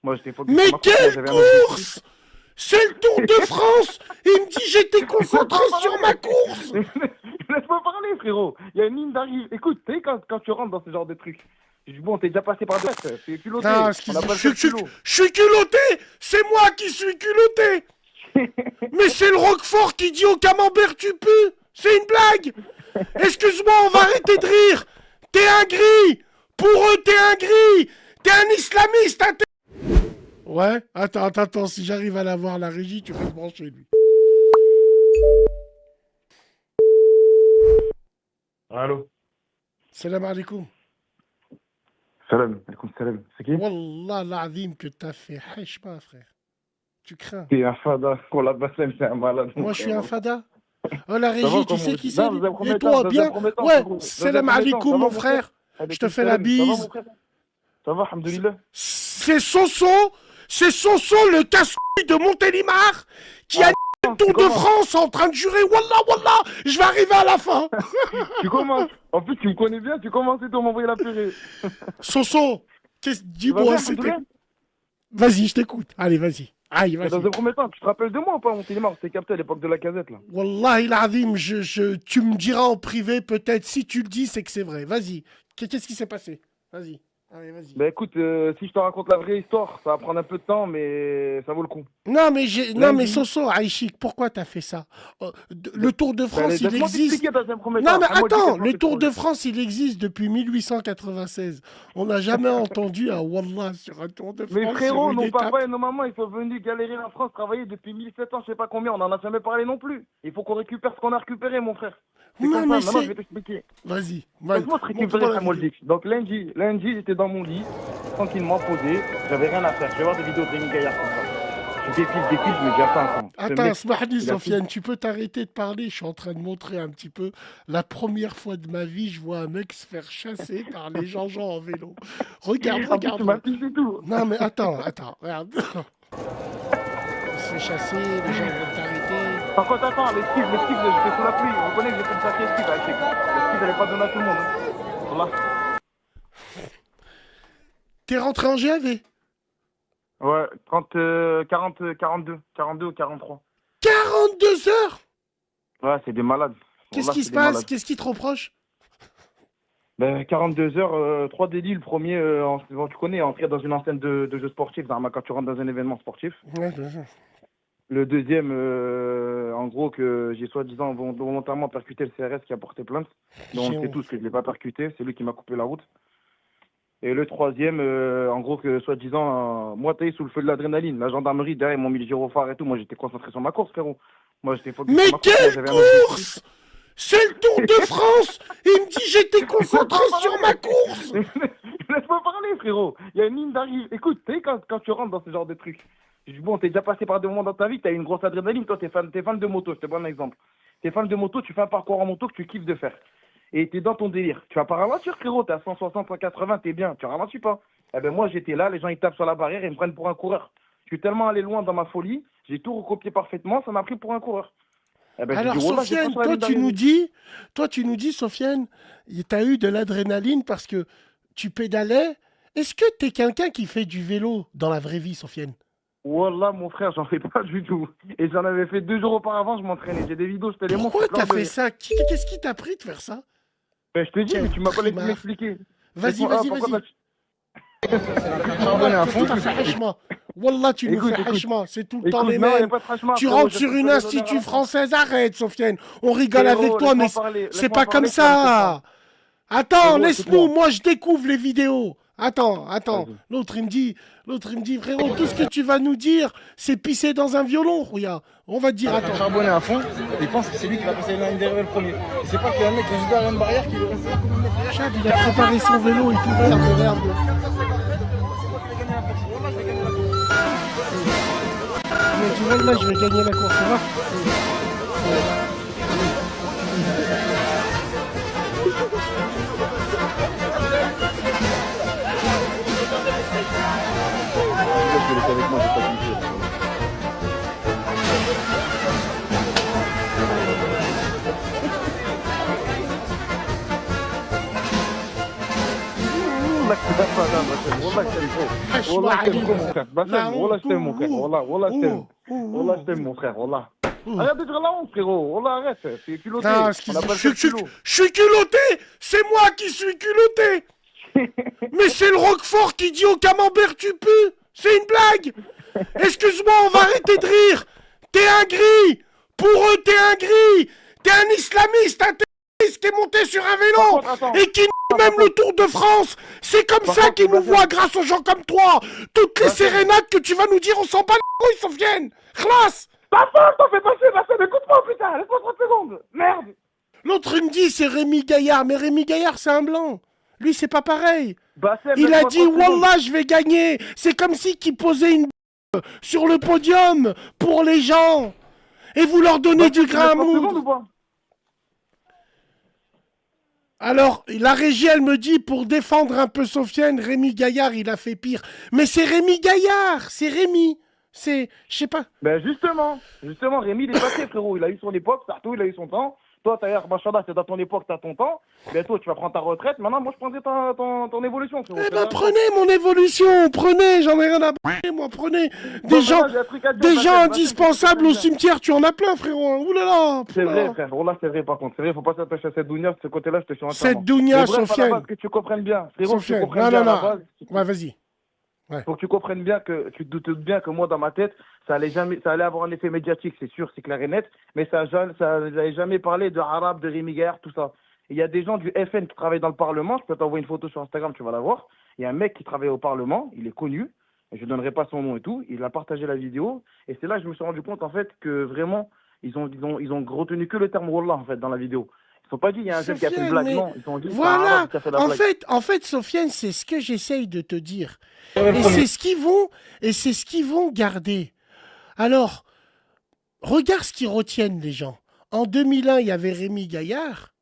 Moi, j'étais focus sur Mais ma course. Moi, quelle j'avais un objectif. course! C'est le Tour de France! Il me dit j'étais concentré sur ma course! Laisse-moi parler, frérot. Il y a une ligne d'arrivée. Écoute, tu sais, quand tu rentres dans ce genre de truc, je dis, bon, t'es déjà passé par deux. C'est culotté. Non, On excuse-moi, appelle ça le culot. je suis culotté! C'est moi qui suis culotté! Mais c'est le Roquefort qui dit au camembert tu pues! C'est une blague! Excuse-moi, on va arrêter de rire! T'es un gris! Pour eux, t'es un gris! T'es un islamiste! Ouais, attends, si j'arrive à l'avoir la régie, tu vas te brancher lui. Allô. Salam alaikum. Salam, alaikum salam. C'est qui? Wallah l'azim que t'as fait hachma, frère. Tu crains. T'es un fada. Pour la bassem, c'est un malade. Moi, je suis un fada. Oh, la Ça va, régie, tu comment sais vous qui dites? c'est? Non, dans un premier Et temps, toi, dans un bien? premier temps, Ouais, frérot. salam Dans un premier temps, alaikum, ça va, mon mon frère. frère? Je te fais la Salam, ça va, bise. mon frère? Ça va, alhamdoulilah. C'est Soso, le casse-couille de Montélimar, qui a le Tour de France en train de jurer. Wallah, je vais arriver à la fin. Tu commences. En plus, tu me connais bien, tu commences et toi m'envoyer la purée. Soso, dis-moi, bien, c'était... alhamdoulilah. Vas-y, je t'écoute. Allez, vas-y. Aïe, Mais dans vas-y. un premier temps, tu te rappelles de moi ou pas, Montélimar? C'était capté à l'époque de la casette, là. Wallah, il azim, tu me diras en privé, peut-être. Si tu le dis, c'est que c'est vrai. Vas-y. Qu'est-ce qui s'est passé? Vas-y. Allez, vas-y. Bah écoute, si je te raconte la vraie histoire, ça va prendre un peu de temps, mais ça vaut le coup. Non, mais Lundi. Soso, Aïchik, pourquoi t'as fait ça? Le Tour de France, il laisse-moi existe. t'expliquer dans un premier Non, temps. mais Ah, moi, je dis attends, que le c'est Tour trop de long. France, il existe depuis 1896. On n'a jamais entendu un Wallah sur un Tour de France. Mais sur frérot, une nos étape. papas et nos mamans, ils sont venus galérer en France, travailler depuis 1700, je sais pas combien, on en a jamais parlé non plus. Il faut qu'on récupère ce qu'on a récupéré, mon frère. C'est Non, comme ça, mais maintenant je c'est... vais t'expliquer. Vas-y. Laisse-moi te récupérer montre-moi ça, la moi, vidéo. Donc lundi, j'étais dans mon lit, tranquillement posé, j'avais rien à faire. Je vais voir des vidéos de Rémi Gaillard comme ça. Je défile, je me dis attends. Ce Attends, mec, Smahdi, il a Sofiane, tu peux t'arrêter de parler? Je suis en train de montrer un petit peu. La première fois de ma vie, je vois un mec se faire chasser par les gens en vélo. Regarde. En plus, tu m'as piqué tout. Non, mais attends, regarde. Il se fait chasser, les gens vont t'arrêter. Par contre, attends, les skives, j'étais sous la pluie. On connaît que j'ai fait le sacré skive avec les skives, elle est pas donnée à tout le monde. Hein. Voilà. T'es rentré en GAV? Ouais, 42 ou 43. 42 heures? Ouais, c'est des malades. Qu'est-ce Wallah, qui c'est se des passe? malades. Qu'est-ce qui te reproche? Ben, 42 heures, 3 délits. Le premier, tu connais, entrer dans une enseigne de jeux sportifs, quand tu rentres dans un événement sportif. Ouais, bien sûr. Le deuxième, en gros, que j'ai soi-disant volontairement percuté le CRS qui a porté plainte. Donc on sait tous que je ne l'ai pas percuté, c'est lui qui m'a coupé la route. Et le troisième, en gros, que soi-disant, moi, t'es sous le feu de l'adrénaline. La gendarmerie, derrière, ils m'ont mis le gyrophare et tout. Moi, j'étais concentré sur ma course, frérot. Moi, j'étais focus Mais sur ma course. Moi, quelle j'avais un objectif. course! C'est le Tour de France! Il me dit j'étais concentré sur ma course! Laisse-moi parler, frérot. Il y a une ligne d'arrivée. Écoute, tu sais, quand tu rentres dans ce genre de truc, je dis, bon, t'es déjà passé par des moments dans ta vie, t'as une grosse adrénaline. Toi, t'es fan de moto, je te donne un exemple. T'es fan de moto, tu fais un parcours en moto que tu kiffes de faire. Et t'es dans ton délire. Tu vas pas ralentir, frérot. T'es à 160, 180, t'es bien. Tu ralentis pas. Eh ben, moi, j'étais là, les gens, ils tapent sur la barrière et ils me prennent pour un coureur. Je suis tellement allé loin dans ma folie, j'ai tout recopié parfaitement, ça m'a pris pour un coureur. Eh ben, Alors, j'ai dit, wallah, j'ai Sofiane, pas sur la ligne toi, tu nous dis, Sofiane, t'as eu de l'adrénaline parce que tu pédalais. Est-ce que t'es quelqu'un qui fait du vélo dans la vraie vie, Sofiane? Wallah, mon frère, j'en fais pas du tout. Et j'en avais fait 2 jours auparavant, je m'entraînais. J'ai des vidéos, je te les montre. Pourquoi t'as fait ça? Qu'est-ce qui t'a pris de faire ça? Ben, je te dis, Quel mais tu m'as pas laissé primard. m'expliquer. Vas-y. Écoute, Wallah, tu nous fais écoute. hachma. C'est tout le temps les non, y a mêmes. pas de hachma, Tu frérot, rentres je sur te une donne institut l'honneur. française. Arrête, Sofiane. On rigole Frérot, avec toi, mais laisse-moi parler, c'est laisse-moi pas comme parler, ça. Attends, Frérot, laisse-nous. écoute-moi. Moi, je découvre les vidéos. Attends. Vas-y. L'autre, il me dit, frérot, tout ce que tu vas nous dire, c'est pisser dans un violon, Rouya. On va te dire, attends. Charbonné à fond, il pense que c'est lui qui va passer l'année derrière le premier. Il sait pas qu'il y a un mec qui est juste derrière une barrière qui lui reste là comme une barrière. Chad, il a préparé son vélo et tout, merde. Mais tu vois, là, je vais gagner la course, ça va? Je vais laisser avec moi, j'ai pas de Wallah, je t'aime gros. Wallah, je t'aime gros, mon frère. Bassem, Wallah, je t'aime, mon frère. Wallah, je t'aime. Wallah, je t'aime, mon frère. Wallah. Arrête de dire la honte, frérot. Wallah, arrête. C'est culotté. Non, On appelle ça je culot. suis culotté. C'est moi qui suis culotté. Mais c'est le Roquefort qui dit au camembert tu pues. C'est une blague. Excuse-moi, on va arrêter de rire. T'es un gris. Pour eux, t'es un gris. T'es un islamiste, un terroriste qui est monté sur un vélo Attends. et qui même le Tour de France. C'est comme Par ça contre, qu'ils nous Bassem. voient grâce aux gens comme toi. Toutes les Bassem. sérénades que tu vas nous dire, on s'en bat les couilles, Sofiane. Khlas. T'en fais passer, Bassem. Écoute-moi, putain. Laisse-moi 30 secondes. Merde. L'autre, il me dit, c'est Rémi Gaillard. Mais Rémi Gaillard, c'est un blanc. Lui, c'est pas pareil. Bassem, Il a laisse-moi dit, 30 secondes. Wallah, je vais gagner. C'est comme si qu'il posait une sur le podium pour les gens. Et vous leur donnez Bassem, du grain à tu me laisses 30 secondes moudre. ou pas? Alors, la régie, elle me dit, pour défendre un peu Sofiane, Rémi Gaillard, il a fait pire. Mais c'est Rémi Gaillard. C'est Rémi. C'est, je sais pas. Ben justement, Rémi, il est passé, frérot. Il a eu son époque, Sartou, il a eu son temps. Toi, d'ailleurs, Machallah, c'est dans ton époque, t'as ton temps. Bientôt, tu vas prendre ta retraite. Maintenant, moi, je prendrai ton évolution, frérot. Eh ben, prenez mon évolution. Prenez, j'en ai rien à b***er, moi. Prenez des gens, j'ai un truc à te dire, des Bassem, gens Bassem, indispensables c'est au bien. cimetière. Tu en as plein, frérot. Hein. Ouh là là. C'est vrai, frère. Là, c'est vrai, par contre. C'est vrai, faut pas s'attacher à cette dounia. De ce côté-là, je te suis entièrement. Cette dounia, Mais bref, à la Sofiane. base, que tu comprennes bien. Frérot, que tu Sofiane. comprennes Non, bien non, à la non. base. Ouais, vas-y. Faut que tu comprennes bien que tu te doutes bien que moi, dans ma tête, ça allait avoir un effet médiatique, c'est sûr, c'est clair et net, mais ça n'allait jamais parlé de Arabe, de Rémi Gaillard, tout ça. Il y a des gens du FN qui travaillent dans le Parlement, je peux t'envoyer une photo sur Instagram, tu vas la voir. Il y a un mec qui travaille au Parlement, il est connu, et je ne donnerai pas son nom et tout, il a partagé la vidéo, et c'est là que je me suis rendu compte, en fait, que vraiment, ils ont retenu que le terme Wallah, en fait, dans la vidéo. Ils ne sont pas dit, il y a un jeune qui a fait une Sofiane, blague, mais non, ils ont dit, c'est un voilà. Arabe qui a fait la blague. En fait, Sofiane, c'est ce que j'essaye de te dire. Le Et premier. c'est ce qu'ils vont garder. Alors, regarde ce qu'ils retiennent, les gens. En 2001, il y avait Rémi Gaillard.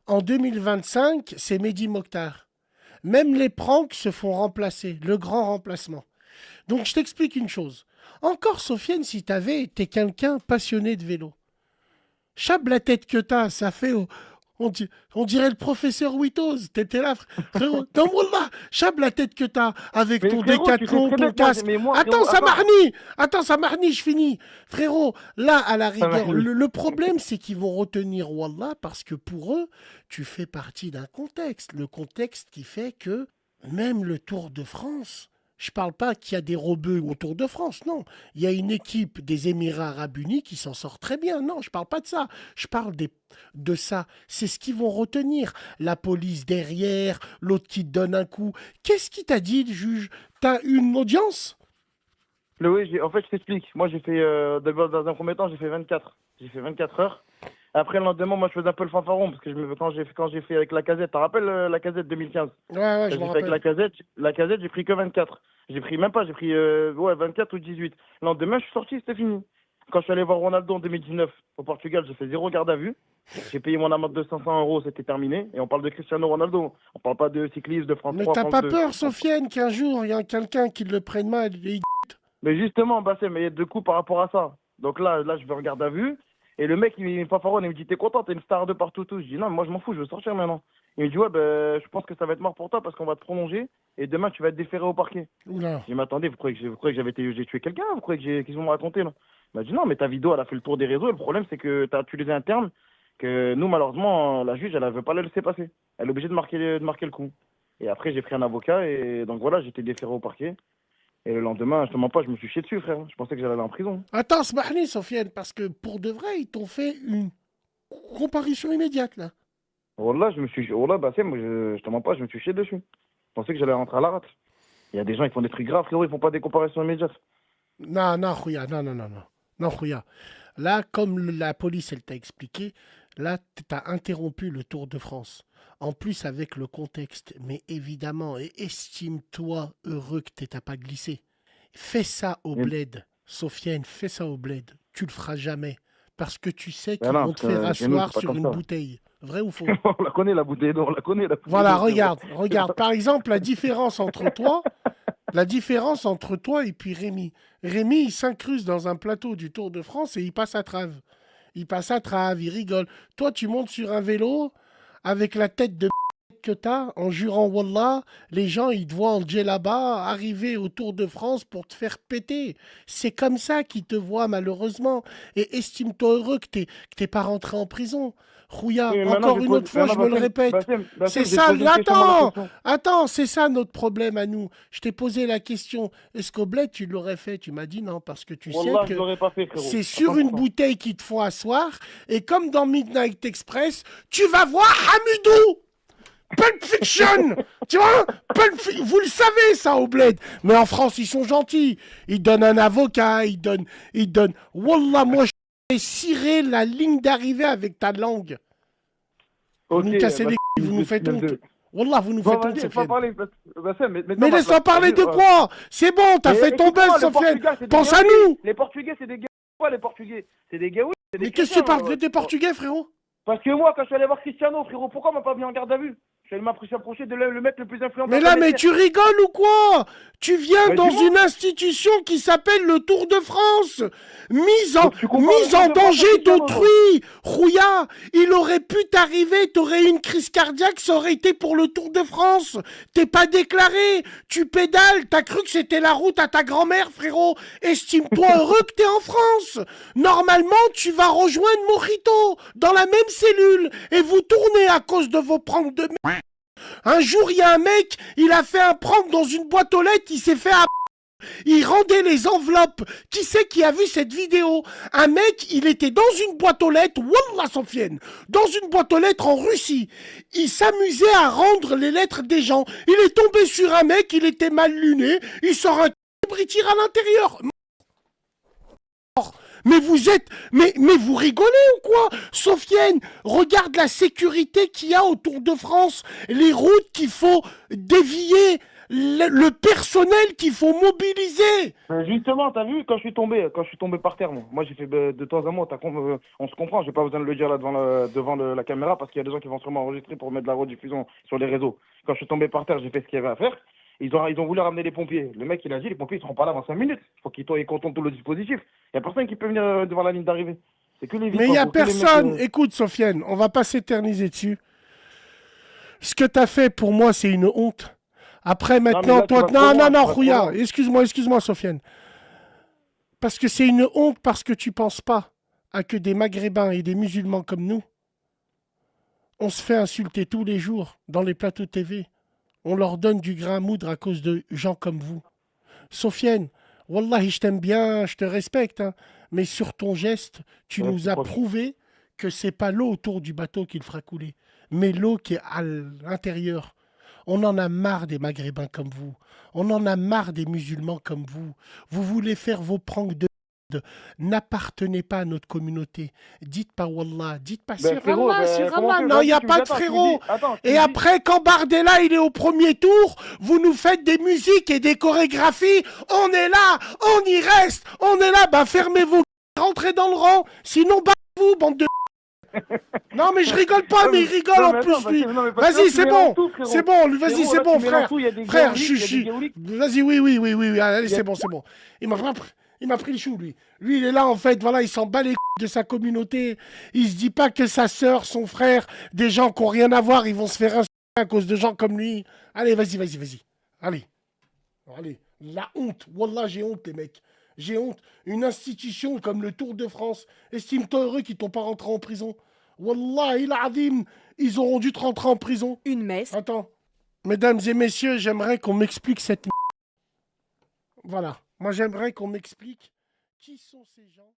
En 2025, c'est Mehdi Mokhtar. Même les pranks se font remplacer. Le grand remplacement. Donc, je t'explique une chose. Encore, Sofiane, si t'avais été quelqu'un passionné de vélo. Chape la tête que t'as, ça fait... on dirait le professeur Witoz. T'étais là, frérot. Non, Wallah, chape la tête que t'as avec Mais ton frérot, tu sais décathlon, très ton bien que moi, casque. mais moi, Attends, frérot, Samarni, je finis. Frérot, là, à la rigueur, Samarni. le problème, c'est qu'ils vont retenir Wallah parce que pour eux, tu fais partie d'un contexte. Le contexte qui fait que même le Tour de France, je parle pas qu'il y a des rebeux au Tour de France, non. Il y a une équipe des Émirats Arabes Unis qui s'en sort très bien. Non, je parle pas de ça. Je parle de ça. C'est ce qu'ils vont retenir. La police derrière, l'autre qui te donne un coup. Qu'est-ce qui t'a dit, le juge? T'as une audience? Oui, en fait, je t'explique. Moi, j'ai fait, d'abord, dans un premier temps, j'ai fait 24. J'ai fait 24 heures. Après, le lendemain, moi, je faisais un peu le fanfaron, parce que quand j'ai fait avec la casette, t'as rappelles la casette 2015? Ouais, je J'ai me fait avec rappelle. la casette, j'ai pris que 24. J'ai pris même pas, j'ai pris 24 ou 18. Le lendemain, je suis sorti, c'était fini. Quand je suis allé voir Ronaldo en 2019 au Portugal, j'ai fait 0 garde à vue. J'ai payé mon amende de 500 euros, c'était terminé. Et on parle de Cristiano Ronaldo. On parle pas de cyclisme, de France Mais 3, t'as France pas 2. peur, Sofiane, qu'un jour, il y a quelqu'un qui le prenne mal et... Mais justement, Bassem, il y a deux coups par rapport à ça. Donc là, je vais regarder à vue. Et le mec, il me fanfaronne, il me dit, t'es content, t'es une star de partout, tout. Je dis, non, moi, je m'en fous, je veux sortir maintenant. Il me dit, ouais, ben, je pense que ça va être mort pour toi parce qu'on va te prolonger. Et demain, tu vas être déféré au parquet. Oula. Je dis, mais attendez, vous croyez que j'ai tué quelqu'un? Vous croyez qu'est-ce qu'ils vont me raconter, là? Il m'a dit, non, mais ta vidéo, elle a fait le tour des réseaux. Et le problème, c'est que tu as tué les internes. Que nous, malheureusement, la juge, elle ne veut pas la laisser passer. Elle est obligée de marquer le coup. Et après, j'ai pris un avocat. Et donc voilà, j'étais déféré au parquet. Et le lendemain, je te mens pas, je me suis chié dessus, frère. Je pensais que j'allais aller en prison. Attends, Smahni, Sofiane, parce que pour de vrai, ils t'ont fait une comparution immédiate, là. Wallah, Bassem, moi, je te mens pas, je me suis chié dessus. Je pensais que j'allais rentrer à la rate. Il y a des gens qui font des trucs graves, frérot, ils font pas des comparaisons immédiates. Non, Khouya, non, Khouya. Là, comme la police, elle t'a expliqué, là, t'as interrompu le Tour de France. En plus, avec le contexte. Mais évidemment, et estime-toi heureux que t'as pas glissé. Fais ça au bled. Sofiane, fais ça au bled. Tu le feras jamais. Parce que tu sais qu'ils vont te faire asseoir sur une bouteille. Vrai ou faux? On la connaît, la bouteille d'eau, on la connaît. Voilà, regarde. Par exemple, la différence entre toi et puis Rémi. Rémi, il s'incruste dans un plateau du Tour de France et il passe à trave. Il rigole. Toi, tu montes sur un vélo avec la tête de mec que t'as, en jurant Wallah, les gens, ils te voient en djellaba arriver au Tour de France pour te faire péter. C'est comme ça qu'ils te voient, malheureusement. Et estime-toi heureux que t'es pas rentré en prison. Rouya, Oui, mais maintenant, encore une autre fois, je me le répète. C'est ça, attends, c'est ça notre problème à nous. Je t'ai posé la question, est-ce qu'au bled tu l'aurais fait? Tu m'as dit non, parce que tu Wallah, sais je l'aurais pas fait, frérot. c'est sur une bouteille qu'ils te font asseoir, et comme dans Midnight Express, tu vas voir Hamidou. Pulp Fiction. Tu vois, vous le savez ça au bled. Mais en France, ils sont gentils. Ils donnent un avocat, ils donnent... Wallah, moi, je vais cirer la ligne d'arrivée avec ta langue. Vous nous cassez les couilles, vous nous faites honte. Wallah, vous nous faites honte, Sofiane. Mais laisse-moi parler de quoi? C'est bon, t'as fait ton buzz, Sofiane. Pense à nous. Les Portugais, c'est des gars. Les Portugais, c'est des gars. Mais qu'est-ce que tu parles des Portugais, frérot? Parce que moi, quand je suis allé voir Cristiano, frérot, pourquoi on m'a pas mis en garde à vue? Je vais m'approcher de le mec le plus influent. Mais là, mais tu rigoles ou quoi? Tu viens dans une institution qui s'appelle le Tour de France. Mise en danger d'autrui. Rouya, il aurait pu t'arriver, t'aurais eu une crise cardiaque, ça aurait été pour le Tour de France. T'es pas déclaré. Tu pédales, t'as cru que c'était la route à ta grand-mère, frérot. Estime-toi heureux que t'es en France. Normalement, tu vas rejoindre Mojito dans la même cellule. Et vous tournez à cause de vos pranks de merde. Un jour, il y a un mec, il a fait un prank dans une boîte aux lettres, il s'est fait il rendait les enveloppes. Qui c'est qui a vu cette vidéo? Un mec, il était dans une boîte aux lettres, Wallah Sofiane, dans une boîte aux lettres en Russie. Il s'amusait à rendre les lettres des gens. Il est tombé sur un mec, il était mal luné, il sort un il tire à l'intérieur. Mais vous êtes... Mais vous rigolez ou quoi? Sofiane, regarde la sécurité qu'il y a autour de France, les routes qu'il faut dévier, le personnel qu'il faut mobiliser. Justement, t'as vu, quand je suis tombé par terre, moi j'ai fait de temps en temps, on se comprend, j'ai pas besoin de le dire là devant la caméra parce qu'il y a des gens qui vont sûrement enregistrer pour mettre de la rediffusion sur les réseaux. Quand je suis tombé par terre, j'ai fait ce qu'il y avait à faire. Ils ont voulu ramener les pompiers. Le mec, il a dit, les pompiers, ils seront pas là avant 5 minutes. Il faut qu'ils contournent tout le dispositif. Il n'y a personne qui peut venir devant la ligne d'arrivée. C'est que les Mais il n'y a personne. Écoute, Sofiane, on va pas s'éterniser dessus. Ce que tu as fait, pour moi, c'est une honte. Après, maintenant, toi... Non, Rouya, excuse-moi, Sofiane. Parce que c'est une honte parce que tu penses pas à que des Maghrébins et des musulmans comme nous, on se fait insulter tous les jours dans les plateaux TV. On leur donne du grain à moudre à cause de gens comme vous. Sofiane, Wallahi, je t'aime bien, je te respecte, hein, mais sur ton geste, tu nous as prouvé que c'est pas l'eau autour du bateau qui le fera couler, mais l'eau qui est à l'intérieur. On en a marre des Maghrébins comme vous. On en a marre des musulmans comme vous. Vous voulez faire vos pranks de merde. N'appartenez pas à notre communauté. Dites pas Wallah, dites pas sur Allah. Non, il n'y a pas de frérot. Et après, quand Bardella il est au premier tour, vous nous faites des musiques et des chorégraphies. On est là, on y reste, on est là. Bah fermez vos rentrez dans le rang. Sinon, battez-vous, bande de... Non mais je rigole pas, mais il rigole en plus lui. Vas-y, c'est bon, vas-y, c'est bon, frère. Frère, chuchi. Vas-y, oui, allez, c'est bon. Il m'a pris le chou, lui. Lui, il est là, en fait, voilà, il s'en bat les couilles de sa communauté. Il se dit pas que sa sœur, son frère, des gens qui n'ont rien à voir, ils vont se faire insulter à cause de gens comme lui. Allez, vas-y. Allez, la honte. Wallah, j'ai honte, les mecs. J'ai honte. Une institution comme le Tour de France, estime-toi heureux qu'ils t'ont pas rentré en prison. Wallah, il adim, ils auront dû te rentrer en prison. Une messe. Attends. Mesdames et messieurs, j'aimerais qu'on m'explique cette... Voilà. Moi, j'aimerais qu'on m'explique qui sont ces gens.